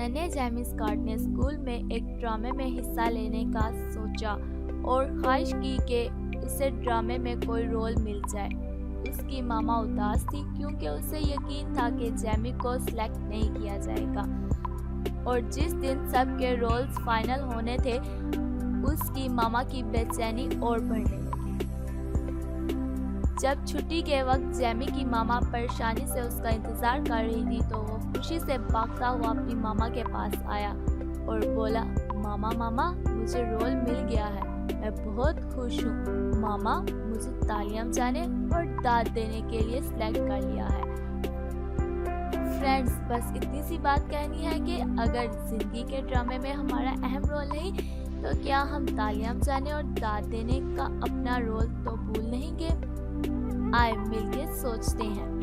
मैंने Jamie Scott ने school में एक ड्रामे में हिस्सा लेने का सोचा और ख्वाहिश की कि उसे ड्रामे में कोई रोल मिल जाए। उसकी मामा उदास थी क्योंकि उसे यकीन था कि जेमी को सिलेक्ट नहीं किया जाएगा और जिस दिन सबके रोल्स फाइनल होने थे उसकी मामा की बेचैनी और बढ़ने लगी। जब छुट्टी के वक्त जेमी की मामा परेशानी से उसका इंतजार कर रही थी तो वो खुशी से भागता हुआ अपनी मामा के पास आया और बोला, मामा मामा मुझे रोल मिल गया है, मैं बहुत खुश हूँ। मामा मुझे तालियां बजाने और दाद देने के लिए सिलेक्ट कर लिया है। फ्रेंड्स, बस इतनी सी बात कहनी है कि अगर जिंदगी के ड्रामे में हमारा अहम रोल नहीं तो क्या हम तालियां बजाने और दाद देने का अपना रोल तो भूल नहीं गए? आए मिलके सोचते हैं।